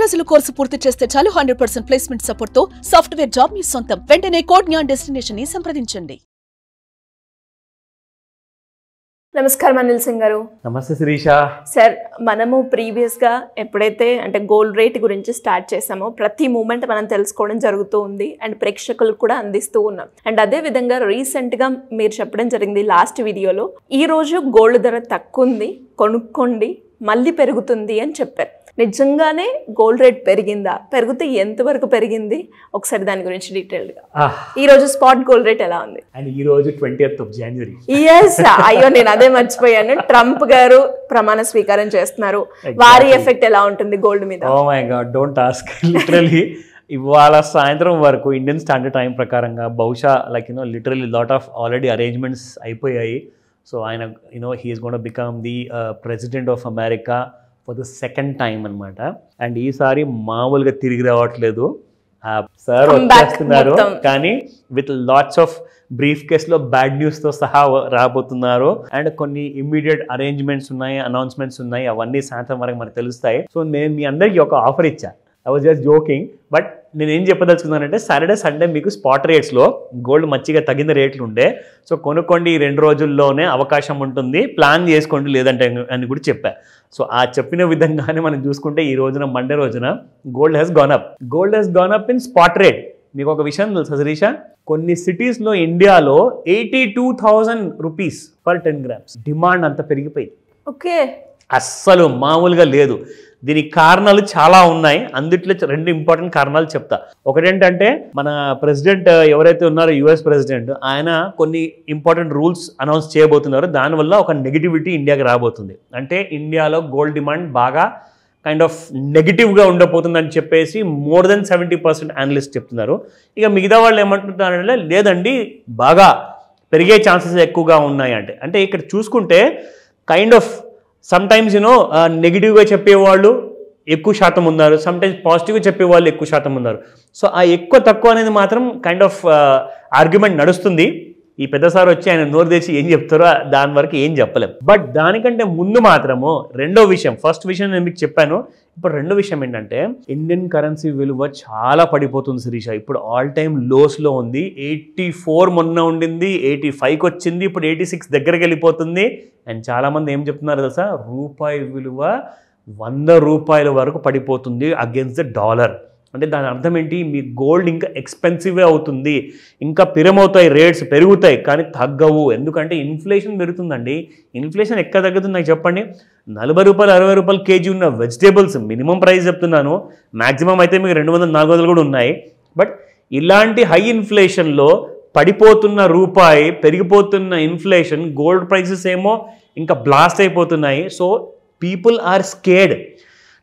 రోజుల కోర్సు పూర్తి చేస్తే చాలు 100% ప్లేస్మెంట్ సపోర్ట్ తో సాఫ్ట్వేర్ జాబ్ మీ సొంతం. వెంటనే కోడ్ జ్ఞాన్ డెస్టినేషన్ ని సంప్రదించండి. నమస్కారం అనిల్ సింగ్ గారు. నమస్తే శిరీష. సార్, మనము ప్రీవియస్గా ఎప్పుడైతే గోల్డ్ రేట్ గురించి స్టార్ట్ చేసామో ప్రతి మూమెంట్ మనం తెలుసుకోవడం జరుగుతూ ఉంది అండ్ ప్రేక్షకులకు కూడా అందిస్తూ ఉన్నాం. అండ్ అదే విధంగా రీసెంట్గా మీరు చెప్పడం జరిగింది లాస్ట్ వీడియోలో, ఈరోజు గోల్డ్ ధర తక్కువ ఉంది, కొనుక్కోండి, మళ్ళీ పెరుగుతుంది అని చెప్పారు. నిజంగానే గోల్డ్ రేట్ పెరిగిందా? పెరిగితే ఎంతవరకు పెరిగింది? ఒకసారి దాని గురించి డీటెయిల్గా. ఈ రోజు స్పాట్ గోల్డ్ రేట్ ఎలా ఉంది? అండ్ ఈ రోజు 20th of January. ఎస్, అయ్యో నేను అదే మర్చిపోయాను. ట్రంప్ గారు ప్రమాణ స్వీకారం చేస్తున్నారు. వారి ఎఫెక్ట్ ఎలా ఉంటుంది గోల్డ్ మీద? Oh my god, don't ask. Literally ఇవాళ సాయంత్రం వరకు ఇండియన్ స్టాండర్డ్ టైం ప్రకారంగా బహుశా literally lot of already arrangements అయిపోయాయి. సో ఆయన he's gone become the president of America for the second time అనమాట. అండ్ ఈసారి మామూలుగా తిరిగి రావట్లేదు. సార్ వచ్చేస్తున్నారు, కానీ విత్ లాట్స్ ఆఫ్ బ్రీఫ్ కేస్లో బ్యాడ్ న్యూస్తో సహా రాబోతున్నారు. అండ్ కొన్ని ఇమ్మీడియట్ అరేంజ్మెంట్స్ ఉన్నాయి, అనౌన్స్మెంట్స్ ఉన్నాయి, అవన్నీ సాయంత్రం వరకు మనకు తెలుస్తాయి. సో నేను మీ అందరికీ ఒక ఆఫర్ ఇచ్చా. I was just joking, but నేను ఏం చెప్పదలుచుకున్నానంటే సాటర్డే సండే మీకు స్పాట్ రేట్స్లో గోల్డ్ మంచిగా తగిన రేట్లు ఉండే, సో కొనుక్కోండి, ఈ 2 రోజుల్లోనే అవకాశం ఉంటుంది, ప్లాన్ చేసుకోండి లేదంటే అని కూడా చెప్పా. సో ఆ చెప్పిన విధంగానే మనం చూసుకుంటే ఈ రోజున మండే రోజున gold has gone up in spot rate. మీకు ఒక విషయం తెలుసా శిరీష, కొన్ని సిటీస్లో ఇండియాలో 82,000 రూపీస్ పర్ 10 grams డిమాండ్ అంత పెరిగిపోయింది. ఓకే, అస్సలు మామూలుగా లేదు. దీనికి కారణాలు చాలా ఉన్నాయి. అందుట్లో 2 ఇంపార్టెంట్ కారణాలు చెప్తా. ఒకటేంటంటే మన ప్రెసిడెంట్ ఎవరైతే ఉన్నారో యుఎస్ ప్రెసిడెంట్, ఆయన కొన్ని ఇంపార్టెంట్ రూల్స్ అనౌన్స్ చేయబోతున్నారు. దానివల్ల ఒక నెగిటివిటీ ఇండియాకి రాబోతుంది. అంటే ఇండియాలో గోల్డ్ డిమాండ్ బాగా కైండ్ ఆఫ్ నెగిటివ్గా ఉండబోతుందని చెప్పేసి మోర్ దెన్ 70% అనలిస్ట్ చెప్తున్నారు. ఇక మిగతా వాళ్ళు ఏమంటున్నారంటే లేదండి, బాగా పెరిగే ఛాన్సెస్ ఎక్కువగా ఉన్నాయి. అంటే ఇక్కడ చూసుకుంటే కైండ్ ఆఫ్ సమ్టైమ్స్ నెగిటివ్గా చెప్పేవాళ్ళు ఎక్కువ శాతం ఉన్నారు, సమ్టైమ్స్ పాజిటివ్గా చెప్పేవాళ్ళు ఎక్కువ శాతం ఉన్నారు. సో ఆ ఎక్కువ తక్కువ అనేది మాత్రం కైండ్ ఆఫ్ ఆర్గ్యుమెంట్ నడుస్తుంది. ఈ పెద్ద సార్ వచ్చి ఆయన నోరు తెచ్చి ఏం చెప్తారో దాని వరకు ఏం చెప్పలేం. బట్ దానికంటే ముందు మాత్రము రెండో విషయం, ఫస్ట్ విషయం నేను మీకు చెప్పాను, ఇప్పుడు రెండో విషయం ఏంటంటే ఇండియన్ కరెన్సీ విలువ చాలా పడిపోతుంది శిరీష. ఇప్పుడు ఆల్ టైమ్ లోస్లో ఉంది. 84 మొన్న ఉండింది, 85కి వచ్చింది, ఇప్పుడు 86 దగ్గరికి వెళ్ళిపోతుంది. అండ్ చాలామంది ఏం చెప్తున్నారు తెలుసా, రూపాయి విలువ 100 రూపాయల వరకు పడిపోతుంది అగేన్స్ట్ ద డాలర్. అంటే దాని అర్థం ఏంటి, మీ గోల్డ్ ఇంకా ఎక్స్పెన్సివే అవుతుంది, ఇంకా పిరమవుతాయి, రేట్స్ పెరుగుతాయి కానీ తగ్గవు. ఎందుకంటే ఇన్ఫ్లేషన్ పెరుగుతుందండి. ఇన్ఫ్లేషన్ ఎక్కడ తగ్గుతుంది నాకు చెప్పండి? 40 రూపాయలు 60 రూపాయలు కేజీ ఉన్న వెజిటేబుల్స్ మినిమం ప్రైస్ చెప్తున్నాను, మ్యాక్సిమం అయితే మీకు 200-400 కూడా ఉన్నాయి. బట్ ఇలాంటి హై ఇన్ఫ్లేషన్లో పడిపోతున్న రూపాయి, పెరిగిపోతున్న ఇన్ఫ్లేషన్, గోల్డ్ ప్రైసెస్ ఏమో ఇంకా బ్లాస్ట్ అయిపోతున్నాయి. So people are scared.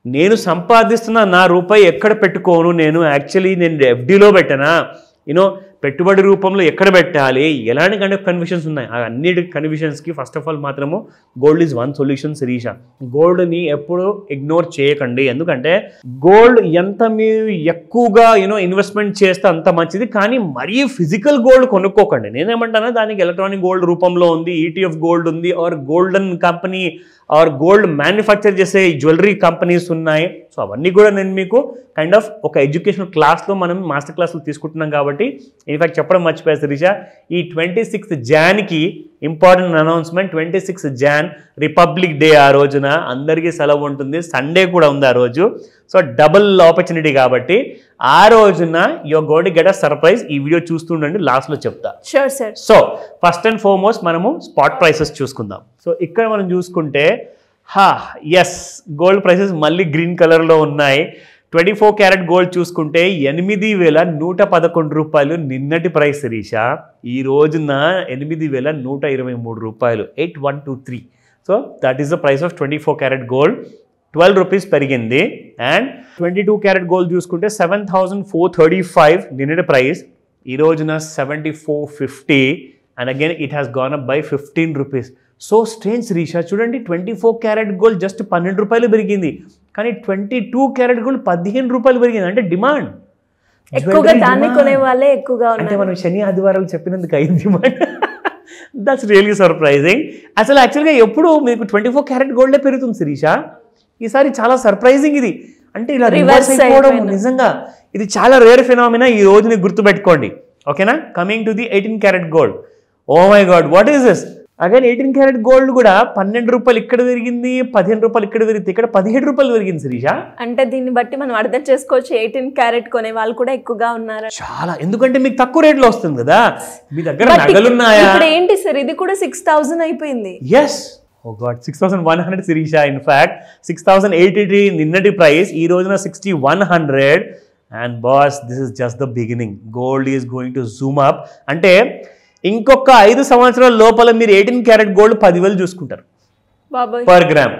నేను సంపాదిస్తున్న నా రూపాయి ఎక్కడ పెట్టుకోను, నేను ఎఫ్డీలో పెట్టనా, పెట్టుబడి రూపంలో ఎక్కడ పెట్టాలి, ఎలాంటి కైండ్ ఆఫ్ కన్ఫ్యూషన్స్ ఉన్నాయి. ఆ అన్నిటి కన్ఫ్యూషన్స్కి ఫస్ట్ ఆఫ్ ఆల్ మాత్రము gold is one solution Shirisha. గోల్డ్ని ఎప్పుడు ఇగ్నోర్ చేయకండి. ఎందుకంటే గోల్డ్ ఎంత మీరు ఎక్కువగా ఇన్వెస్ట్మెంట్ చేస్తే అంత మంచిది, కానీ మరీ ఫిజికల్ గోల్డ్ కొనుక్కోకండి. నేనేమంటాను, దానికి ఎలక్ట్రానిక్ గోల్డ్ రూపంలో ఉంది, ఈటీఎఫ్ గోల్డ్ ఉంది, or golden company or gold manufacture చేసే జ్యువెలరీ కంపెనీస్ ఉన్నాయి. సో అవన్నీ కూడా నేను మీకు కైండ్ ఆఫ్ ఒక ఎడ్యుకేషనల్ క్లాస్లో మనం మాస్టర్ క్లాసులు తీసుకుంటున్నాం. కాబట్టి ఇన్ఫ్యాక్ట్ చెప్పడం మర్చిపోయారు శిరీష, ఈ 26th Janకి important announcement. 26th Jan republic day. ఆ రోజున అందరికీ సెలవు ఉంటుంది, సండే కూడా ఉంది ఆ రోజు. సో డబుల్ ఆపర్చునిటీ కాబట్టి ఆ రోజున your going to get a surprise. ఈ వీడియో చూస్తుండండి, లాస్ట్లో చెప్తా. Sure sir. So first and foremost మనము స్పాట్ ప్రైసెస్ చూసుకుందాం. సో ఇక్కడ మనం చూసుకుంటే ఎస్, గోల్డ్ ప్రైసెస్ మళ్ళీ గ్రీన్ కలర్లో ఉన్నాయి. 24 క్యారెట్ గోల్డ్ చూసుకుంటే 8,111 రూపాయలు నిన్నటి ప్రైస్ శిరీష. ఈ రోజున 8,123 రూపాయలు, 8123. So that is the price of 24 carat gold. 12 rupees పెరిగింది. అండ్ 22 క్యారెట్ గోల్డ్ చూసుకుంటే 7,435 నిన్నటి ప్రైస్, ఈ రోజున 7,450. And again it has gone up by 15 rupees. So strange Shirisha, చూడండి 24 క్యారెట్ గోల్డ్ జస్ట్ 12 రూపాయలు పెరిగింది, కానీ 22 క్యారెట్ గోల్డ్ 15 రూపాయలు పెరిగింది. అంటే డిమాండ్ ఎక్కువగా, దాన్ని కొనే వాళ్ళే ఎక్కువగా ఉన్నారు. అంటే మనం శని ఆదివారాలు చెప్పినందుకు అయింది డిమాండ్. That's really surprising. అసలు యాక్చువల్గా ఎప్పుడు మీకు 24 క్యారెట్ గోల్డే పెరుగుతుంది శిరీష. ఈసారి చాలా సర్ప్రైజింగ్ ఇది. అంటే ఇలా రివర్స్ అయిపోవడం నిజంగా ఇది చాలా రేర్ ఫినామినా. ఈ రోజుని గుర్తుపెట్టుకోండి, ఓకేనా. Coming to the 18 carat gold. Oh my god, what is this? Again 18 carat gold కూడా 12 రూపాయలు ఇక్కడ పెరిగింది, 15 రూపాయలు ఇక్కడ పెరిగింది, ఇక్కడ 17 రూపాయలు పెరిగింది శిరీష. అంటే దీన్ని బట్టి మనం అర్థం చేసుకోవచ్చు 18 క్యారెట్ కొనే వాళ్ళు కూడా ఎక్కువగా ఉన్నారు చాలా. ఎందుకంటే మీకు తక్కువ రేట్లో వస్తుంది కదా, మీ దగ్గర నగలున్నాయా. ఇప్పుడు ఏంటి సార్, ఇది కూడా 6000 అయిపోయింది. ఎస్, ఓ గాడ్, 6100 శిరీష. ఇన్ఫాక్ట్ 6083 నిన్నటి ప్రైస్, ఈ రోజున 6100. And boss, this is just the beginning. Gold is going to Zoom up. అంటే ఇంకొక 5 సంవత్సరాల లోపల మీరు 18 క్యారెట్ గోల్డ్ 10,000 చూసుకుంటారు పర్ గ్రామ్.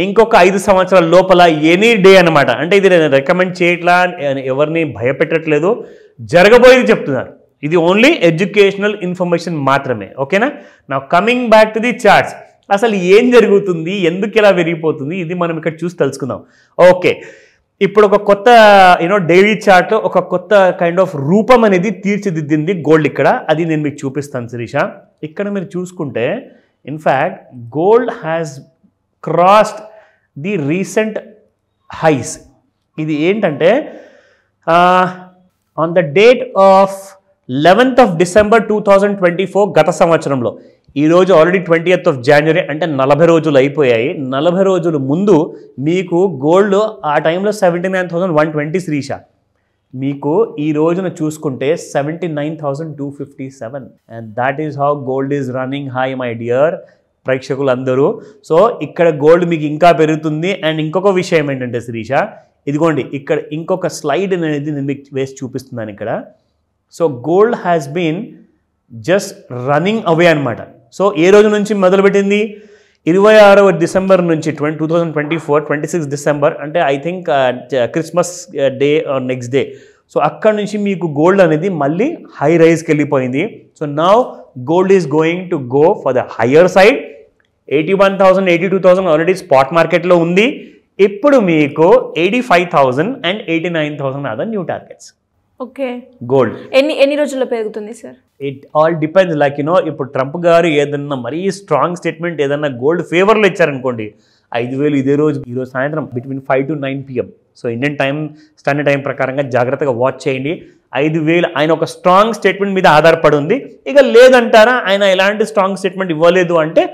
ఇంకొక 5 సంవత్సరాల లోపల ఎనీ డే అనమాట. అంటే ఇది నేను రికమెండ్ చేయట్లా, ఎవరిని భయపెట్టట్లేదు, జరగబోయేది చెప్తున్నారు. ఇది ఓన్లీ ఎడ్యుకేషనల్ ఇన్ఫర్మేషన్ మాత్రమే, ఓకేనా. నా coming back to the charts. అసలు ఏం జరుగుతుంది, ఎందుకు ఇలా పెరిగిపోతుంది, ఇది మనం ఇక్కడ చూసి తెలుసుకుందాం. ఓకే, ఇప్పుడు ఒక కొత్త డైలీ చార్ట్లో ఒక కొత్త కైండ్ ఆఫ్ రూపం అనేది తీర్చిదిద్దింది గోల్డ్ ఇక్కడ. అది నేను మీకు చూపిస్తాను శిరీష. ఇక్కడ మీరు చూసుకుంటే in fact gold has crossed the recent highs. ఇది ఏంటంటే on the date of 11th of December 2024 గత సంవత్సరంలో, ఈరోజు ఆల్రెడీ 20th of January, అంటే 40 రోజులు అయిపోయాయి. 40 రోజుల ముందు మీకు గోల్డ్ ఆ టైంలో 79,120 శిరీష. మీకు ఈ రోజున చూసుకుంటే 79,257. And that is how gold is running high my dear ప్రేక్షకులందరూ. సో ఇక్కడ గోల్డ్ మీకు ఇంకా పెరుగుతుంది. అండ్ ఇంకొక విషయం ఏంటంటే శిరీష, ఇదిగోండి ఇక్కడ ఇంకొక స్లైడ్ అనేది నేను మీకు వేసి చూపిస్తున్నాను ఇక్కడ. So gold has been just running away అనమాట. సో ఏ రోజు నుంచి మొదలుపెట్టింది? 26వ డిసెంబర్ నుంచి 2024 26 డిసెంబర్, అంటే I think Christmas day or next day. So అక్కడ నుంచి మీకు గోల్డ్ అనేది మళ్ళీ హై రైజ్కి వెళ్ళిపోయింది. So now gold is going to go for the higher side. 81,000 82,000 already spot మార్కెట్లో ఉంది. ఇప్పుడు మీకు 85,000 and 89,000 are the new targets. Okay, gold ఎన్ని రోజుల్లో పెరుగుతుంది sir? It all depends. Like ఇప్పుడు ట్రంప్ గారు ఏదన్నా మరీ స్ట్రాంగ్ స్టేట్మెంట్ ఏదన్నా గోల్డ్ ఫేవర్లో ఇచ్చారనుకోండి, 5,000 ఇదే రోజు, ఈరోజు సాయంత్రం between 5 to 9 PM. So Indian time standard time ప్రకారంగా జాగ్రత్తగా వాచ్ చేయండి. 5,000 ఆయన ఒక స్ట్రాంగ్ స్టేట్మెంట్ మీద ఆధారపడి ఉంది. ఇక లేదంటారా, ఆయన ఎలాంటి స్ట్రాంగ్ స్టేట్మెంట్ ఇవ్వలేదు అంటే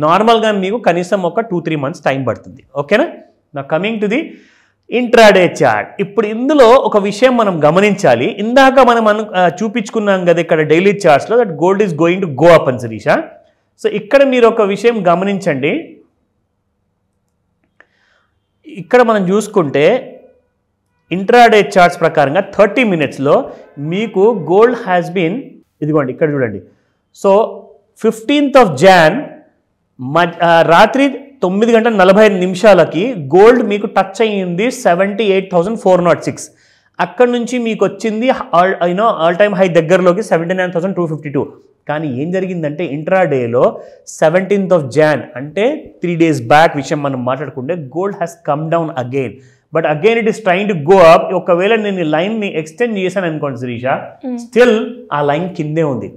నార్మల్గా మీకు కనీసం ఒక 2-3 months టైం పడుతుంది, ఓకేనా. నా coming to the intraday chart. ఇప్పుడు ఇందులో ఒక విషయం మనం గమనించాలి. ఇందాక మనం చూపించుకున్నాం కదా ఇక్కడ డైలీ చార్ట్స్లో, that gold is going to go up అని శిరీష. సో ఇక్కడ మీరు ఒక విషయం గమనించండి. ఇక్కడ మనం చూసుకుంటే ఇంట్రాడే చార్ట్స్ ప్రకారంగా 30 minutesలో మీకు గోల్డ్ హ్యాస్ బీన్, ఇదిగోండి ఇక్కడ చూడండి. సో 15th of Jan రాత్రి 9:45 గోల్డ్ మీకు టచ్ అయ్యింది 78,406. అక్కడి నుంచి మీకు వచ్చింది ఆల్ టైమ్ హై దగ్గరలోకి 79,252. కానీ ఏం జరిగిందంటే ఇంట్రాడేలో 17th of Jan, అంటే 3 days బ్యాక్ విషయం మనం మాట్లాడుకుంటే gold has come down again. But again it is trying to go up. ఒకవేళ నేను లైన్ని ఎక్స్టెండ్ చేశాను అనుకోండి శిరీష, స్టిల్ ఆ లైన్ కిందే ఉంది.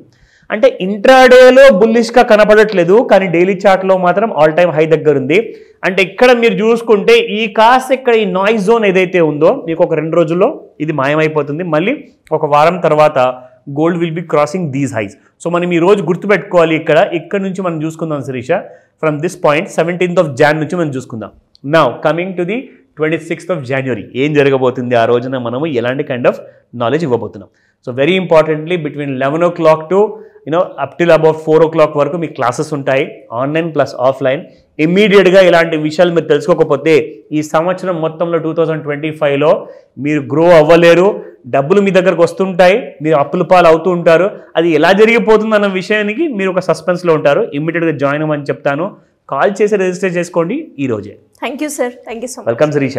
అంటే ఇంట్రాడేలో బుల్లిష్గా కనపడట్లేదు, కానీ డైలీ చార్ట్లో మాత్రం ఆల్ టైమ్ హై దగ్గర ఉంది. అంటే ఇక్కడ మీరు చూసుకుంటే ఈ కాస్త ఇక్కడ ఈ నాయిస్ జోన్ ఏదైతే ఉందో మీకు ఒక 2 రోజుల్లో ఇది మాయమైపోతుంది. మళ్ళీ ఒక వారం తర్వాత gold will be crossing these highs. So మనం ఈ రోజు గుర్తుపెట్టుకోవాలి. ఇక్కడ నుంచి మనం చూసుకుందాం Shirisha, from this point 17th of Jan నుంచి మనం చూసుకుందాం. Now coming to the 26th of January, ఏం జరగబోతుంది ఆ రోజున, మనము ఎలాంటి కైండ్ ఆఫ్ నాలెడ్జ్ ఇవ్వబోతున్నాం. So very importantly between 11 o'clock to up till about 4 o'clock వరకు మీకు క్లాసెస్ ఉంటాయి, ఆన్లైన్ ప్లస్ ఆఫ్లైన్. ఇమ్మీడియట్గా ఇలాంటి విషయాలు మీరు తెలుసుకోకపోతే ఈ సంవత్సరం మొత్తంలో 2025లో మీరు గ్రో అవ్వలేరు. డబ్బులు మీ దగ్గరకు వస్తుంటాయి, మీరు అప్పుల పాలు అవుతూ ఉంటారు. అది ఎలా జరిగిపోతుంది అన్న విషయానికి మీరు ఒక సస్పెన్స్లో ఉంటారు. ఇమ్మీడియట్గా జాయిన్ అవ్వమని చెప్తాను. కాల్ చేసి రిజిస్టర్ చేసుకోండి ఈ రోజే. Thank you sir, thank you so much. Welcome Sirisha.